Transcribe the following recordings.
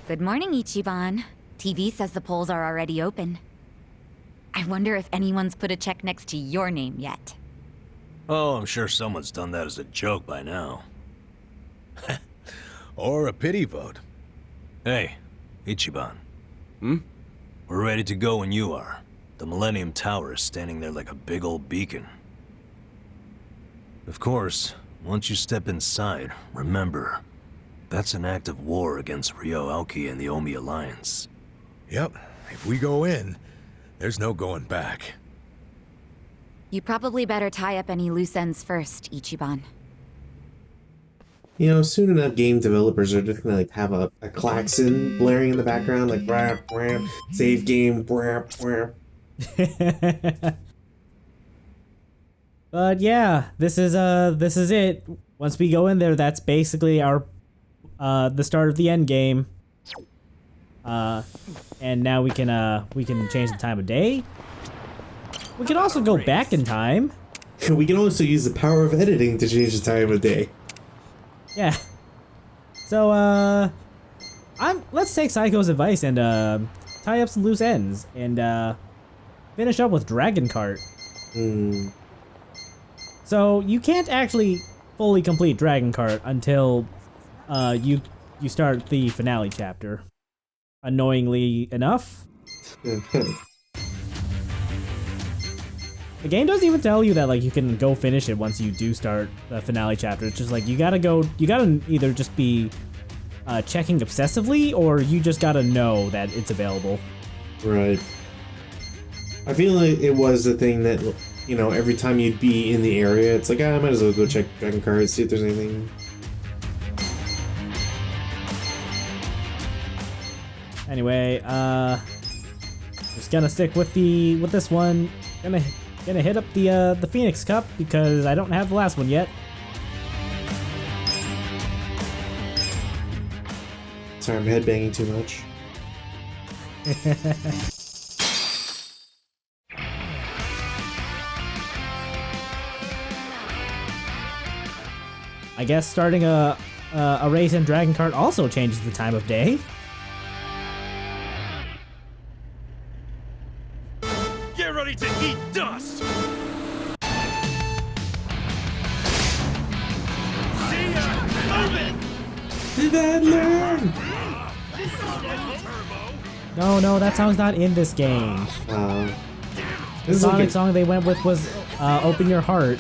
Good morning, Ichiban. TV says the polls are already open. I wonder if anyone's put a check next to your name yet. Oh, I'm sure someone's done that as a joke by now. Or a pity vote. Hey, Ichiban. Hmm? We're ready to go when you are. The Millennium Tower is standing there like a big old beacon. Of course, once you step inside, remember, that's an act of war against Ryo Aoki and the Omi Alliance. Yep, if we go in, there's no going back. You probably better tie up any loose ends first, Ichiban. You know, soon enough, game developers are just gonna like have a klaxon blaring in the background, like brap, brap, save game, brap, brap. But yeah, this is it. Once we go in there, that's basically our the start of the end game. And now we can change the time of day. We can also go back in time. We can also use the power of editing to change the time of day. Yeah. So let's take Psycho's advice and tie up some loose ends and finish up with Dragon Kart. So you can't actually fully complete Dragon Kart until you start the finale chapter. Annoyingly enough. The game doesn't even tell you that like you can go finish it once you do start the finale chapter. It's just like you gotta either just be checking obsessively or you just gotta know that it's available. Right. I feel like it was the thing that, you know, every time you'd be in the area, it's like, I might as well go check Dragon Kart, see if there's anything. Anyway, just gonna stick with this one. Gonna hit up the Phoenix Cup because I don't have the last one yet. Sorry, I'm headbanging too much. I guess starting a race in Dragon Kart also changes the time of day. Get ready to eat dust! See ya! Move it! Did I learn? No, that song's not in this game. The This is Sonic like song they went with was Open Your Heart.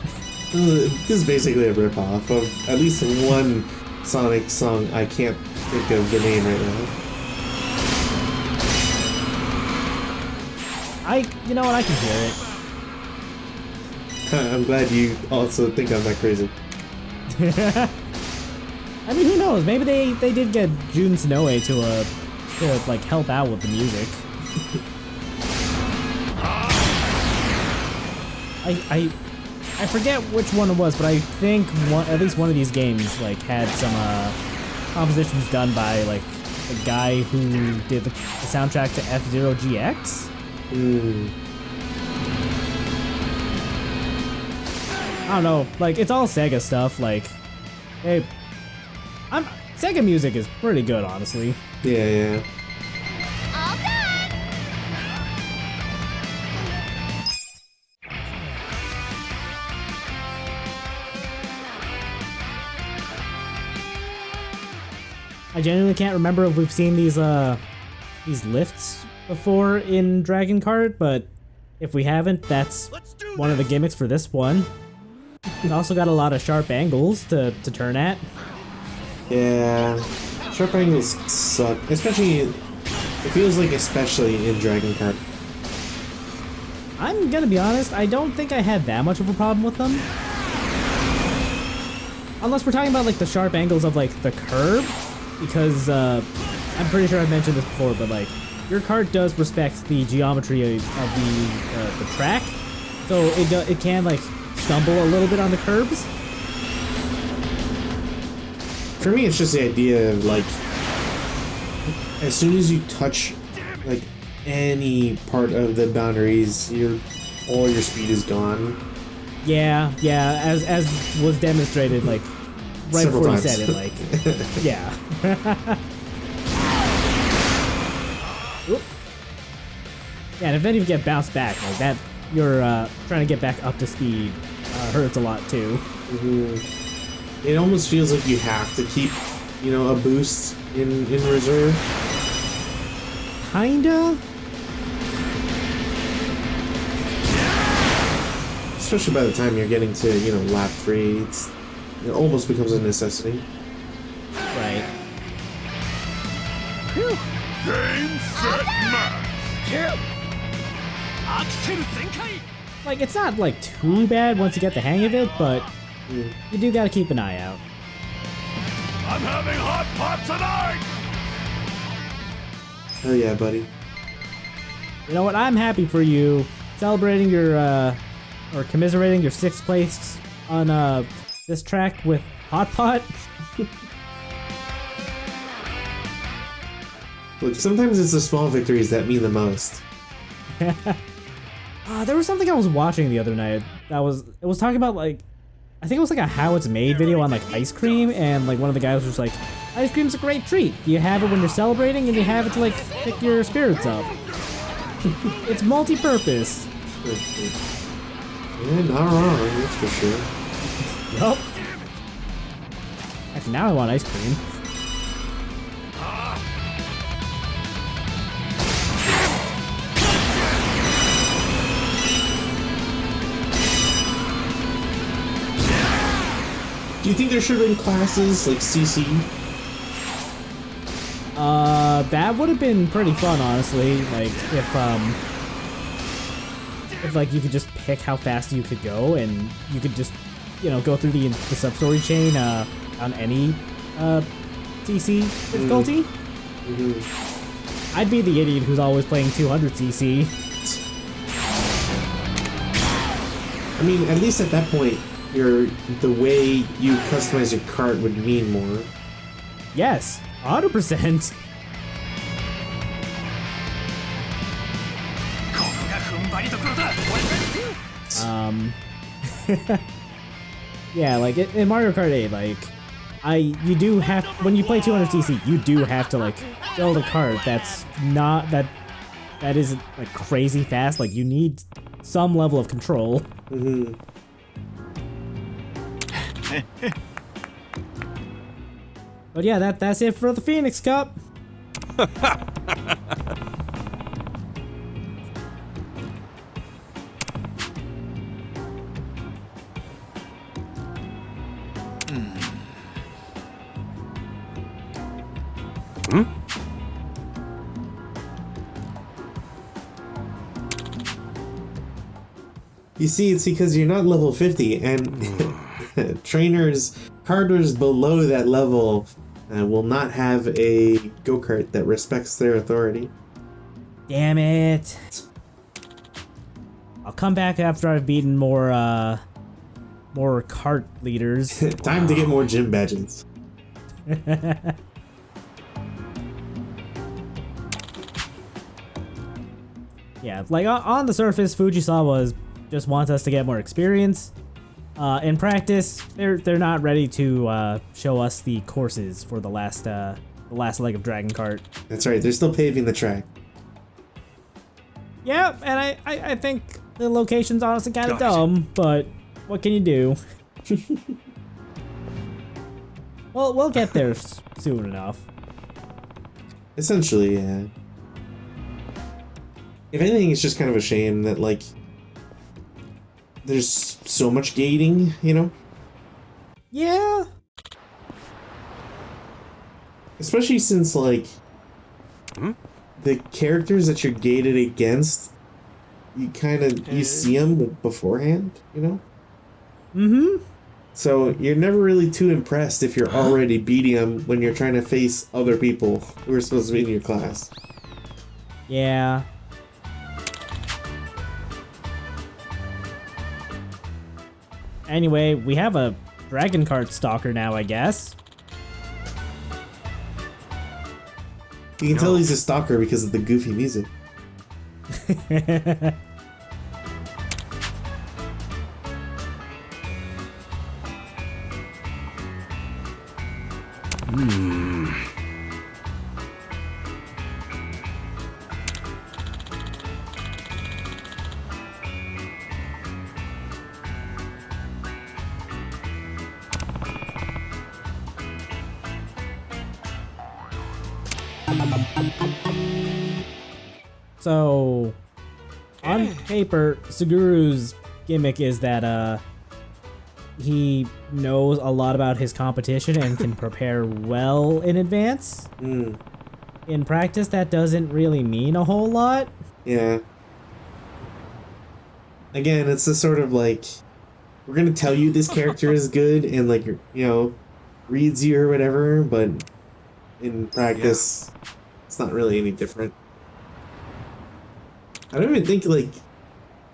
this is basically a ripoff of at least one Sonic song. I can't think of the name right now. You know what, I can hear it. I'm glad you also think I'm that crazy. I mean, who knows? Maybe they did get Jun Snoue to like help out with the music. I forget which one it was, but I think at least one of these games like had some compositions done by like the guy who did the soundtrack to F-Zero GX. I don't know, like it's all Sega stuff. Like, hey, Sega music is pretty good, honestly. Yeah. All done! I genuinely can't remember if we've seen these lifts before in Dragon Kart, but if we haven't, that's one of the gimmicks for this one. It's also got a lot of sharp angles to turn at. Yeah. Sharp angles suck. Especially, it feels like especially in Dragon Kart. I'm gonna be honest, I don't think I had that much of a problem with them. Unless we're talking about like the sharp angles of like the curb, because I'm pretty sure I've mentioned this before, but like your kart does respect the geometry of the track, so it can like stumble a little bit on the curbs. For me, it's just the idea of like, as soon as you touch like any part of the boundaries, all your speed is gone. Yeah, as was demonstrated like right Several before times. you said it, like yeah. Oop. Yeah, and if then you get bounced back like that, you're trying to get back up to speed hurts a lot too. It almost feels like you have to keep, you know, a boost in reserve. Kinda. Especially by the time you're getting to, you know, lap 3, it almost becomes a necessity. Right. Game, set, match! Like, it's not, like, too bad once you get the hang of it, but you do gotta keep an eye out. I'm having hot pot tonight! Hell yeah, buddy. You know what? I'm happy for you celebrating your, or commiserating your 6th place on, this track with Hot Pot. Look, sometimes it's the small victories that mean the most. There was something I was watching the other night it was talking about, like, I think it was like a how it's made video on, like, ice cream, and, like, one of the guys was like, ice cream's a great treat. You have it when you're celebrating, and you have it to, like, pick your spirits up. It's multi-purpose. Yeah, not wrong, that's for sure. Yup. Actually, now I want ice cream. Do you think there should have been classes like CC? That would have been pretty fun, honestly. Like, if like you could just pick how fast you could go, and you could just, you know, go through the sub-story chain on any CC difficulty. I'd be the idiot who's always playing 200 CC. I mean, at least at that point, the way you customize your cart would mean more. Yes, 100%. Yeah, like in Mario Kart 8, like you do have, when you play 200cc, you do have to like build a cart that's not that isn't like crazy fast. Like you need some level of control. But yeah, that's it for the Phoenix Cup. You see, it's because you're not level 50, and carters below that level will not have a go-kart that respects their authority. Damn it. I'll come back after I've beaten more cart leaders. Time to get more gym badges. Yeah, like on the surface, Fujisawa just wants us to get more experience. In practice, they're not ready to show us the courses for the last leg of Dragon Kart. That's right, they're still paving the track. Yeah, and I think the location's honestly kind of dumb, but what can you do? Well, we'll get there soon enough. Essentially, yeah. If anything, it's just kind of a shame that, like, there's so much gating, you know? Yeah. Especially since, like, the characters that you're gated against, you see them beforehand, you know? Mm-hmm. So you're never really too impressed if you're already beating them when you're trying to face other people who are supposed to be in your class. Yeah. Anyway, we have a Dragon Kart stalker now, I guess. You can tell he's a stalker because of the goofy music. So, on paper, Suguru's gimmick is that he knows a lot about his competition and can prepare well in advance. In practice, that doesn't really mean a whole lot. Yeah. Again, it's the sort of like, we're gonna tell you this character is good and like, you know, reads you or whatever, but in practice, it's not really any different. I don't even think, like,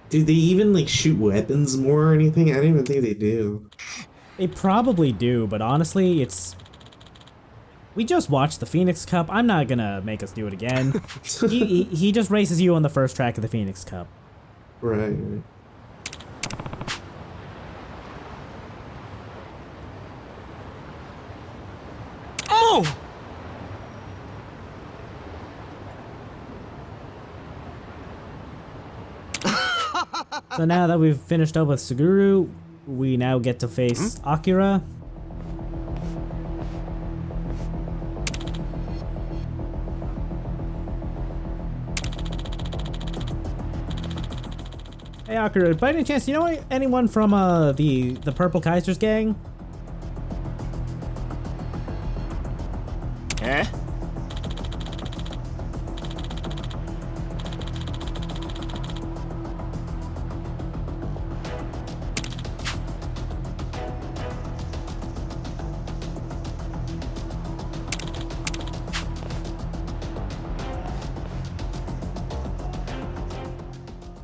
do they even like shoot weapons more or anything? I don't even think they do. They probably do, but honestly, we just watched the Phoenix Cup. I'm not gonna make us do it again. he just races you on the first track of the Phoenix Cup. Right. Oh! So now that we've finished up with Suguru, we now get to face Akira. Hey Akira, by any chance, you know anyone from the Purple Kaiser's gang? Eh?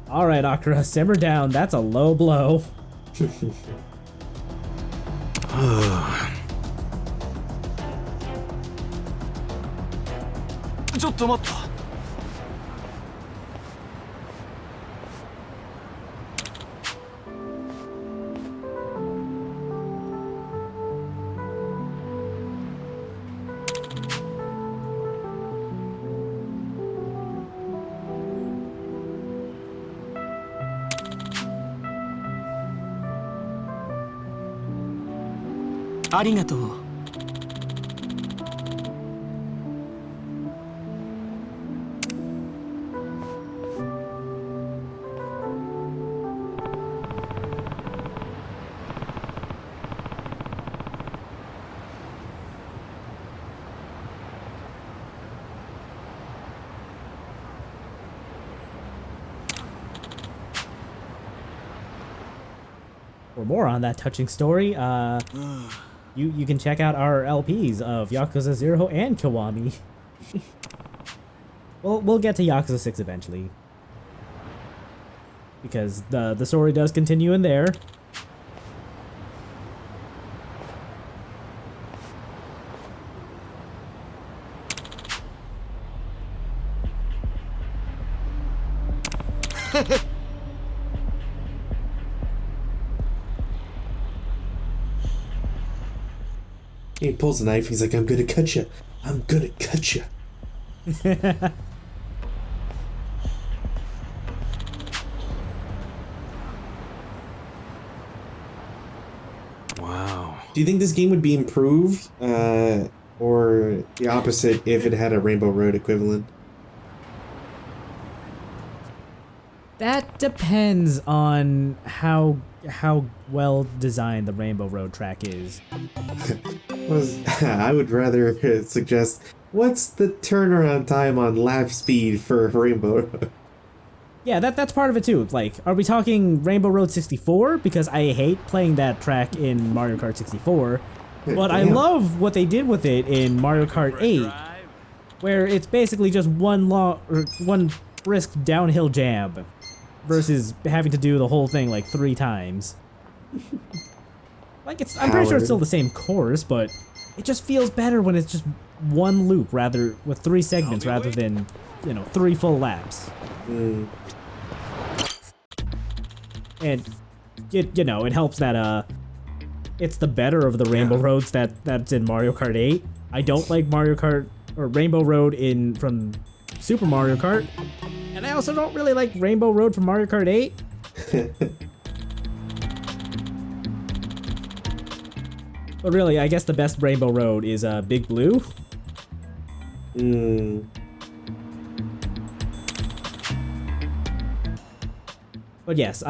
Alright, Akira, simmer down. That's a low blow. ちょっと待った。ありがとう。For more on that touching story, you can check out our LPs of Yakuza 0 and Kiwami. We'll get to Yakuza 6 eventually. Because the story does continue in there. He pulls a knife, he's like, I'm gonna cut you. I'm gonna cut you. Wow. Do you think this game would be improved, or the opposite if it had a Rainbow Road equivalent? That depends on how well designed the Rainbow Road track is. I would rather suggest, what's the turnaround time on lap speed for Rainbow Road? Yeah, that's part of it too. Like, are we talking Rainbow Road 64? Because I hate playing that track in Mario Kart 64. But I love what they did with it in Mario Kart 8, where it's basically just one brisk downhill jab versus having to do the whole thing like 3 times. Like, I'm pretty sure it's still the same course, but it just feels better when it's just one loop with 3 segments rather than, 3 full laps. And it helps that it's the better of the Rainbow Roads that's in Mario Kart 8. I don't like Mario Kart or Rainbow Road from Super Mario Kart, and I also don't really like Rainbow Road from Mario Kart 8. But really, I guess the best Rainbow Road is Big Blue, Hmm. But yes,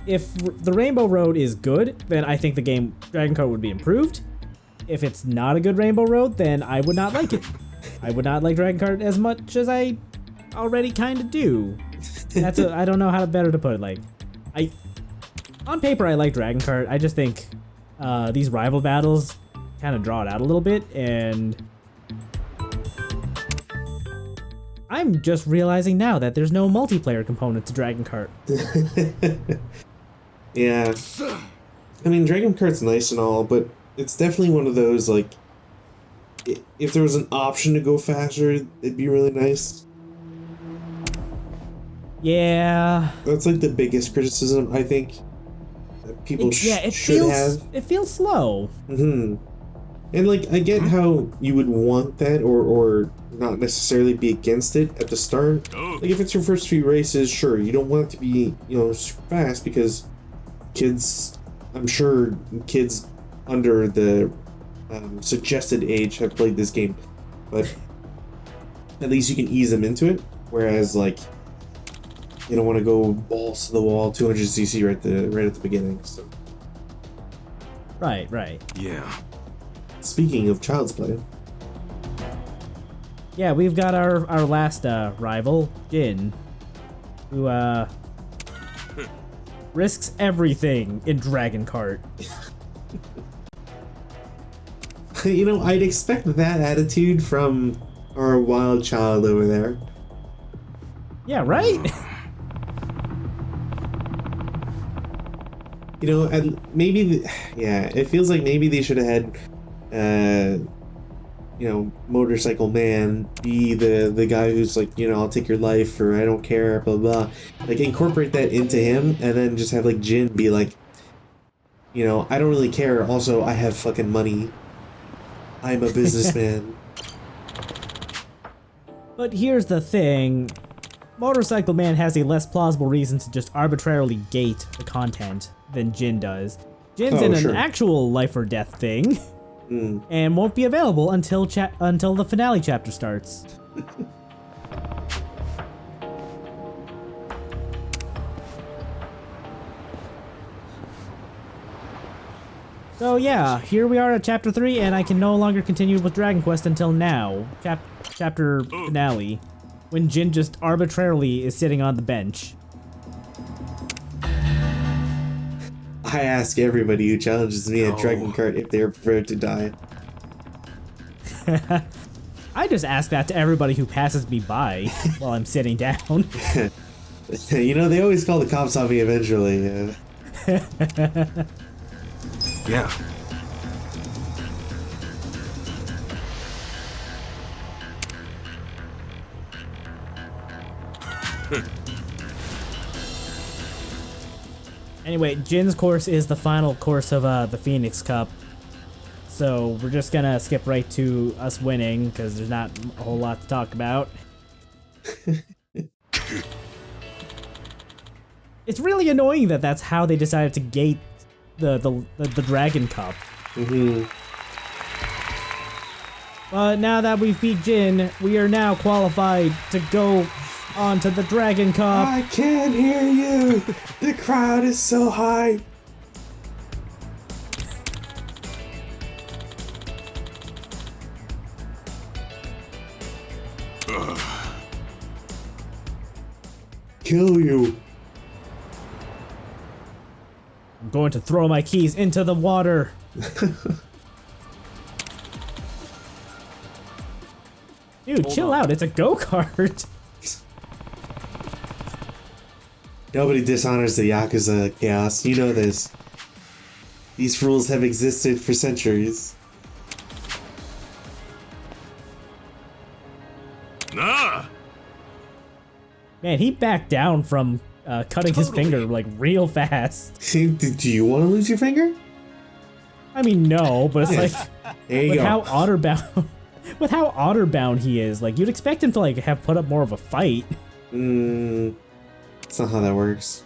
if the Rainbow Road is good, then I think the game Dragon Kart would be improved. If it's not a good Rainbow Road, then I would not like it. I would not like Dragon Kart as much as I already kind of do. I don't know how better to put it. Like, on paper I like Dragon Kart. I just think these rival battles kind of draw it out a little bit, and I'm just realizing now that there's no multiplayer component to Dragon Kart. Yeah. I mean, Dragon Kart's nice and all, but it's definitely one of those, like, if there was an option to go faster, it'd be really nice. Yeah. That's like the biggest criticism, I think, that people should have. It feels slow. Mm-hmm. And, like, I get how you would want that, or not necessarily be against it at the start. Like, if it's your first few races, sure, you don't want it to be, super fast, because I'm sure kids under the suggested age have played this game, but at least you can ease them into it, whereas, like, you don't want to go balls to the wall 200cc right at the beginning. So. Right. Yeah. Speaking of Child's Play. Yeah, we've got our last rival, Jin, who risks everything in Dragon Kart. I'd expect that attitude from our wild child over there. Yeah, right? And maybe, it feels like maybe they should have had, Motorcycle Man be the guy who's like, I'll take your life, or I don't care, blah, blah. Like, incorporate that into him, and then just have, like, Jin be like, I don't really care, also, I have fucking money. I'm a businessman. But here's the thing. Motorcycle Man has a less plausible reason to just arbitrarily gate the content than Jin does. Jin's in an actual life or death thing, and won't be available until the finale chapter starts. So yeah, here we are at chapter 3, and I can no longer continue with Dragon Quest until now, chapter finale, when Jin just arbitrarily is sitting on the bench. I ask everybody who challenges me at Dragon Kart if they are prepared to die. I just ask that to everybody who passes me by while I'm sitting down. They always call the cops on me eventually. Yeah. Anyway, Jin's course is the final course of the Phoenix Cup. So we're just gonna skip right to us winning, because there's not a whole lot to talk about. It's really annoying that that's how they decided to gate the Dragon Cup. Mm-hmm. But now that we've beat Jin, we are now qualified to go on to the Dragon Cup. I can't hear you. The crowd is so hype. Kill you. I'm going to throw my keys into the water. Dude, chill out. It's a go-kart. Nobody dishonors the Yakuza, Chaos. You know this. These rules have existed for centuries. Nah! Man, he backed down from cutting his finger like real fast. Do you want to lose your finger? I mean, no, but it's like There you with go. how honor-bound he is, like you'd expect him to like have put up more of a fight. That's not how that works.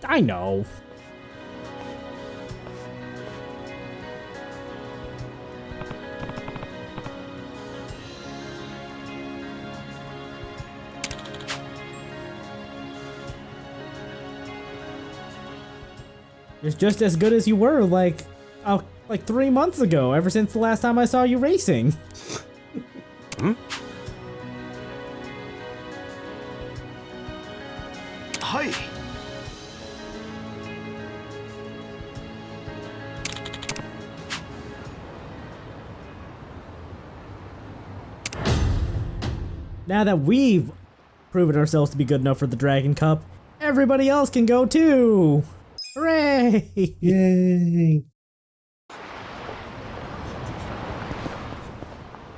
I know. You're just as good as you were like 3 months ago, ever since the last time I saw you racing. Hi. Now that we've proven ourselves to be good enough for the Dragon Cup, everybody else can go too! Hooray! Yay!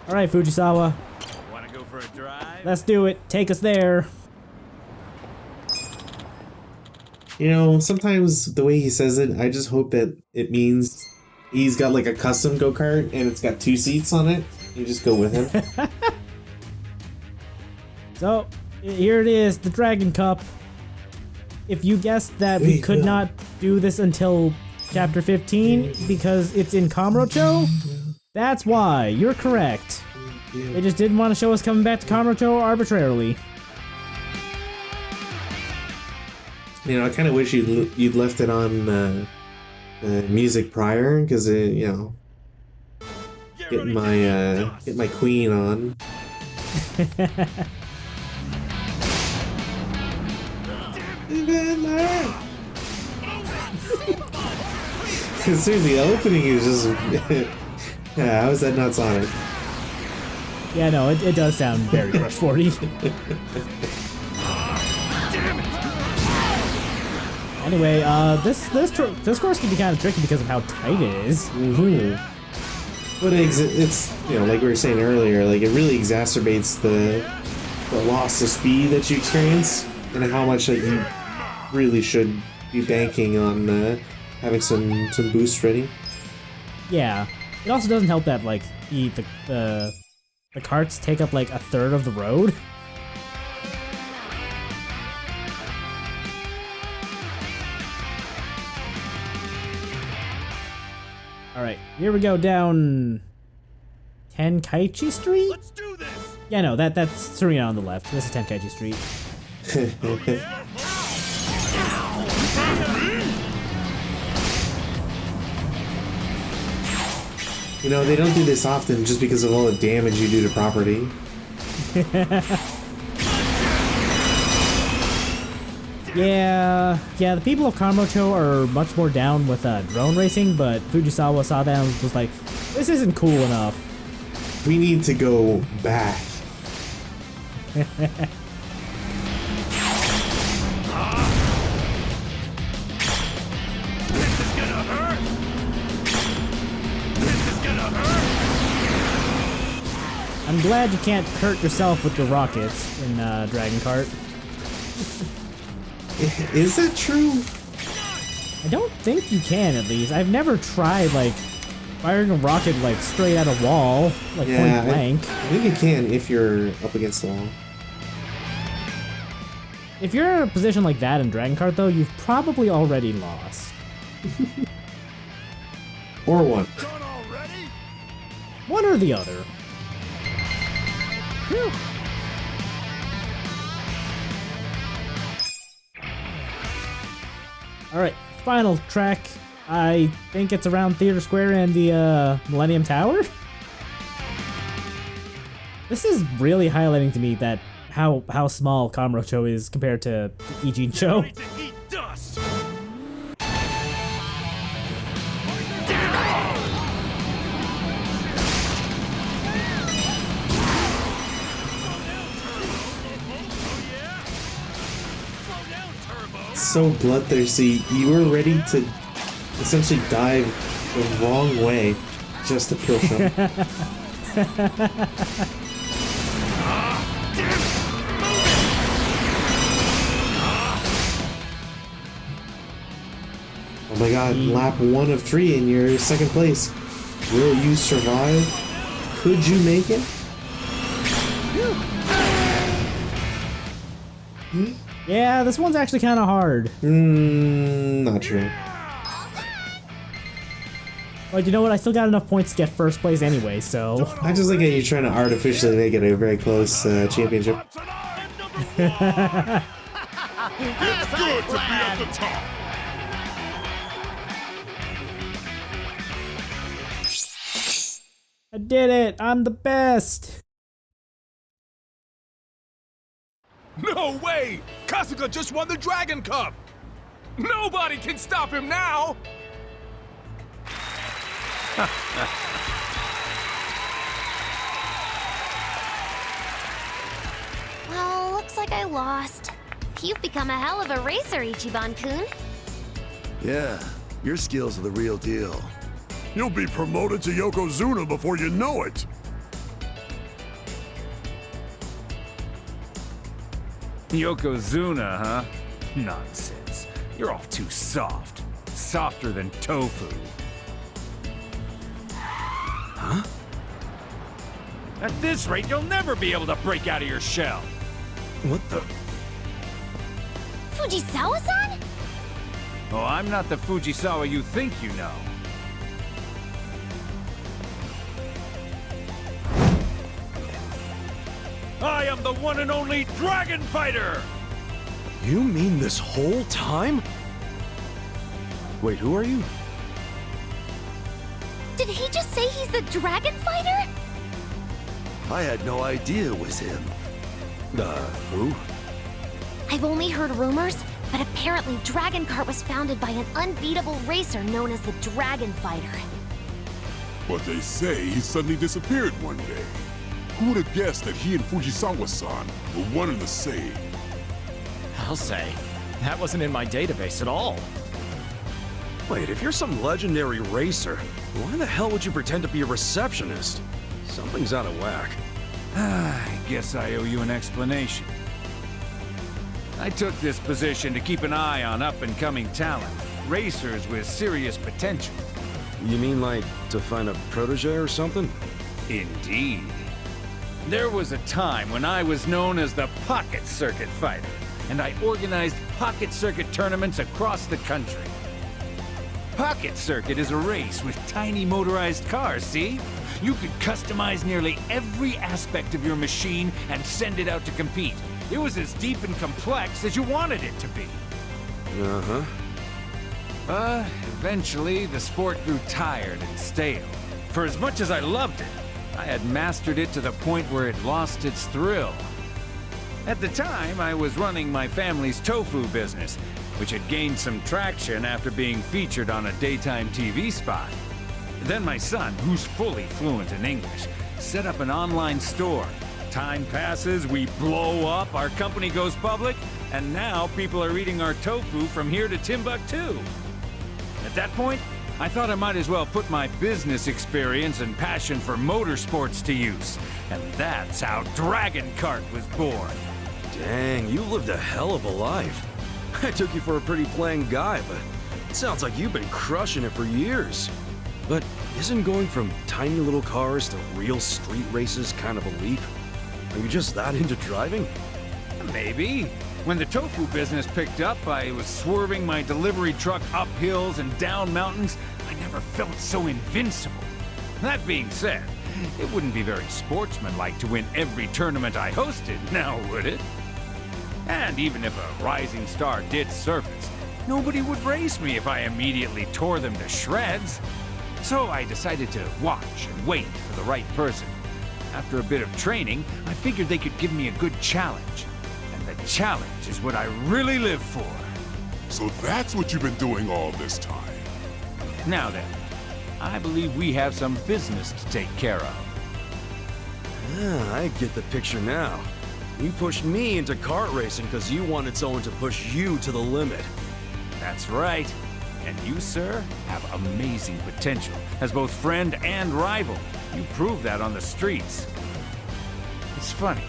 Alright, Fujisawa, Wanna go for a drive? let's do it. Take us there. You know, sometimes the way he says it, I just hope that it means he's got like a custom go-kart and it's got 2 seats on it. You just go with him. So, here it is, the Dragon Cup. If you guessed that we could not do this until Chapter 15 because it's in Kamurocho, that's why. You're correct. They just didn't want to show us coming back to Kamurocho arbitrarily. You know, I kind of wish you'd left it on music prior, because you know, get my queen on. Seriously, the opening is just yeah. How is that not Sonic? Yeah, no, it does sound very Rush 40. Anyway, this course can be kind of tricky because of how tight it is. But it's you know, like we were saying earlier, like it really exacerbates the loss of speed that you experience, and how much like you really should be banking on having some boost ready. Yeah, it also doesn't help that like the carts take up like a third of the road. Alright, here we go down Tenkaichi Street? Let's do this. Yeah, no, that's Serena on the left. This is Tenkaichi Street. You know, they don't do this often just because of all the damage you do to property. Yeah, the people of Kamurocho are much more down with drone racing, but Fujisawa saw that and was like, this isn't cool enough. We need to go back. I'm glad you can't hurt yourself with your rockets in Dragon Kart. Is that true? I don't think you can, at least. I've never tried, like, firing a rocket, like, straight at a wall, like, Yeah, point blank. I think you can if you're up against the wall. If you're in a position like that in Dragon Kart, though, you've probably already lost. Or one. Done already? One or the other. Whew. Alright, final track. I think it's around Theater Square and the Millennium Tower. This is really highlighting to me that how small Kamurocho is compared to Ichincho. Ready to eat dust. So bloodthirsty, you were ready to essentially dive the wrong way just to push him. Oh my god, lap 1 of 3 and you're second place. Will you survive? Could you make it? Yeah, this one's actually kind of hard. Not sure. But you know what? I still got enough points to get first place anyway, so... I just like how you're trying to artificially make it a very close championship. It's good to be at the top. I did it! I'm the best! No way! Kasuga just won the Dragon Cup! Nobody can stop him now! Well, looks like I lost. You've become a hell of a racer, Ichiban-kun. Yeah, your skills are the real deal. You'll be promoted to Yokozuna before you know it! Yokozuna, huh? Nonsense. You're all too soft. Softer than tofu. Huh? At this rate, you'll never be able to break out of your shell. What the? Fujisawa-san? Oh, I'm not the Fujisawa you think you know. I am the one and only Dragon Fighter! You mean this whole time? Wait, who are you? Did he just say he's the Dragon Fighter? I had no idea it was him. Who? I've only heard rumors, but apparently Dragon Kart was founded by an unbeatable racer known as the Dragon Fighter. But they say he suddenly disappeared one day. Who would have guessed that he and Fujisawa-san were one and the same? I'll say, that wasn't in my database at all. Wait, if you're some legendary racer, why the hell would you pretend to be a receptionist? Something's out of whack. I guess I owe you an explanation. I took this position to keep an eye on up-and-coming talent, racers with serious potential. You mean like to find a protege or something? Indeed. There was a time when I was known as the Pocket Circuit Fighter, and I organized Pocket Circuit tournaments across the country. Pocket Circuit is a race with tiny motorized cars, see? You could customize nearly every aspect of your machine and send it out to compete. It was as deep and complex as you wanted it to be. Eventually, the sport grew tired and stale. For as much as I loved it, I had mastered it to the point where it lost its thrill. At the time, I was running my family's tofu business, which had gained some traction after being featured on a daytime TV spot. Then my son, who's fully fluent in English, set up an online store. Time passes, we blow up, our company goes public, and now people are eating our tofu from here to Timbuktu. At that point, I thought I might as well put my business experience and passion for motorsports to use. And that's how Dragon Kart was born. Dang, you lived a hell of a life. I took you for a pretty plain guy, but it sounds like you've been crushing it for years. But isn't going from tiny little cars to real street races kind of a leap? Are you just that into driving? Maybe. When the tofu business picked up, I was swerving my delivery truck up hills and down mountains. I never felt so invincible. That being said, it wouldn't be very sportsmanlike to win every tournament I hosted, now would it? And even if a rising star did surface, nobody would race me if I immediately tore them to shreds. So I decided to watch and wait for the right person. After a bit of training, I figured they could give me a good challenge. And the challenge is what I really live for. So that's what you've been doing all this time. Now then, I believe we have some business to take care of. I get the picture now. You pushed me into kart racing because you wanted someone to push you to the limit. That's right. And you, sir, have amazing potential as both friend and rival. You proved that on the streets. It's funny.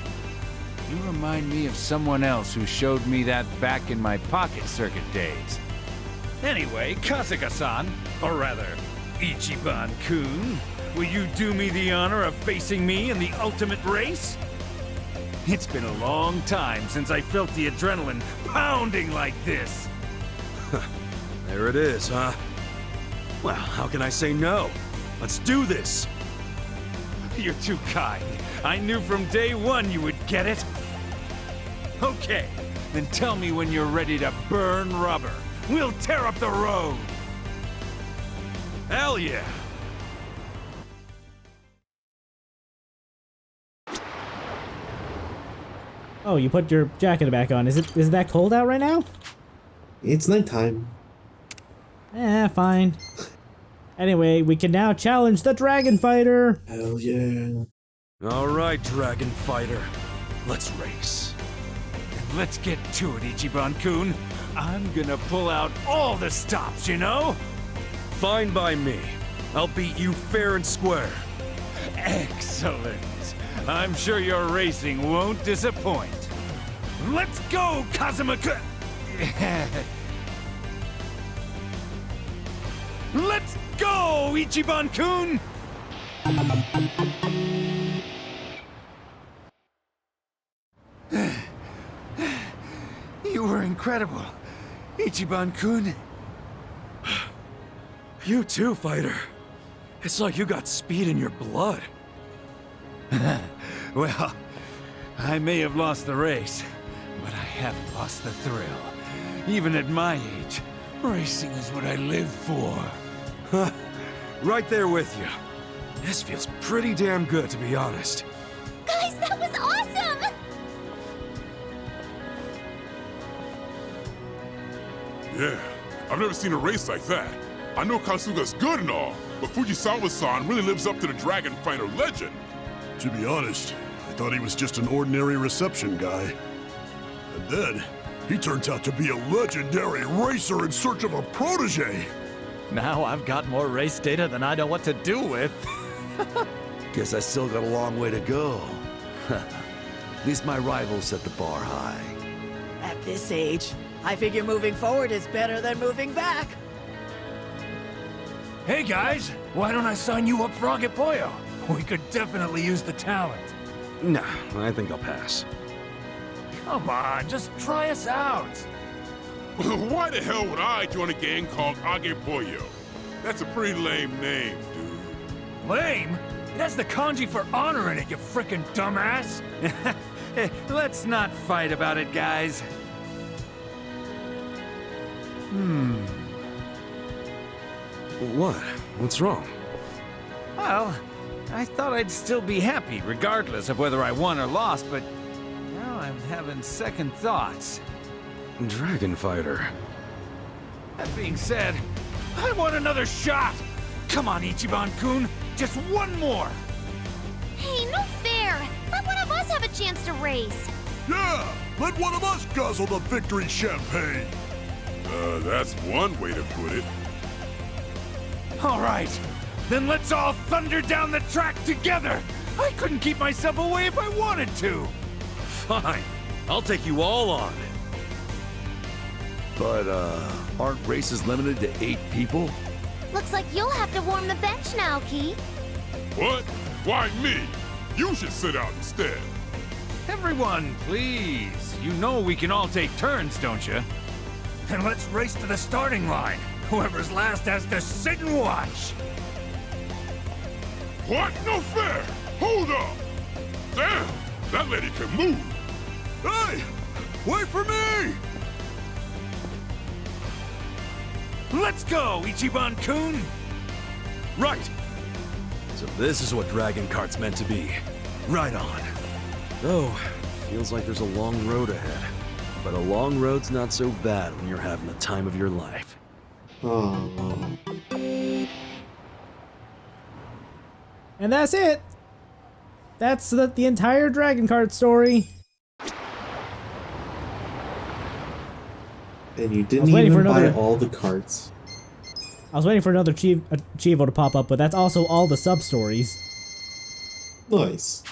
You remind me of someone else who showed me that back in my Pocket Circuit days. Anyway, Kasuga-san, or rather, Ichiban-kun, will you do me the honor of facing me in the ultimate race? It's been a long time since I felt the adrenaline pounding like this. There it is, huh? Well, how can I say no? Let's do this! You're too kind. I knew from day one you would get it. Okay, then tell me when you're ready to burn rubber. We'll tear up the road! Hell yeah! Oh, you put your jacket back on. Is it that cold out right now? It's nighttime. Fine. Anyway, we can now challenge the Dragon Fighter. Hell yeah. All right, Dragon Fighter. Let's race. Let's get to it, Ichiban-kun. I'm gonna pull out all the stops, you know? Fine by me. I'll beat you fair and square. Excellent. I'm sure your racing won't disappoint. Let's go, Kazuma-kun! Let's go, Ichiban-kun! You were incredible, Ichiban-kun. You too, fighter. It's like you got speed in your blood. Well, I may have lost the race, but I haven't lost the thrill. Even at my age, racing is what I live for. Right there with you. This feels pretty damn good, to be honest. Guys, that was awesome! Yeah, I've never seen a race like that. I know Kasuga's good and all, but Fujisawa-san really lives up to the Dragon Fighter legend. To be honest, I thought he was just an ordinary reception guy. And then, he turns out to be a legendary racer in search of a protege. Now I've got more race data than I know what to do with. Guess I still got a long way to go. At least my rival set the bar high. At this age, I figure moving forward is better than moving back. Hey guys, why don't I sign you up for Agate Pollo? We could definitely use the talent. Nah, I think I'll pass. Come on, just try us out. Why the hell would I join a gang called Agate Pollo? That's a pretty lame name, dude. Lame? It has the kanji for honor in it, you frickin' dumbass! Let's not fight about it, guys. What? What's wrong? Well, I thought I'd still be happy regardless of whether I won or lost, but now I'm having second thoughts. Dragon Fighter. That being said, I want another shot! Come on, Ichiban-kun, just one more! Hey, no fair! Let one of us have a chance to race! Yeah, let one of us guzzle the victory champagne. That's one way to put it. All right, then let's all thunder down the track together! I couldn't keep myself away if I wanted to! Fine. I'll take you all on. But, aren't races limited to 8 people? Looks like you'll have to warm the bench now, Key. What? Why me? You should sit out instead. Everyone, please. You know we can all take turns, don't you? Then let's race to the starting line. Whoever's last has to sit and watch. What? No fair! Hold up! Damn! That lady can move! Hey! Wait for me! Let's go, Ichiban-kun! Right! So this is what Dragon Kart's meant to be. Right on. Though, feels like there's a long road ahead. But a long road's not so bad when you're having the time of your life. Oh. And that's it. That's the entire Dragon Kart story. And you didn't even buy all the carts. I was waiting for another Chivo to pop up, but that's also all the sub-stories. Nice.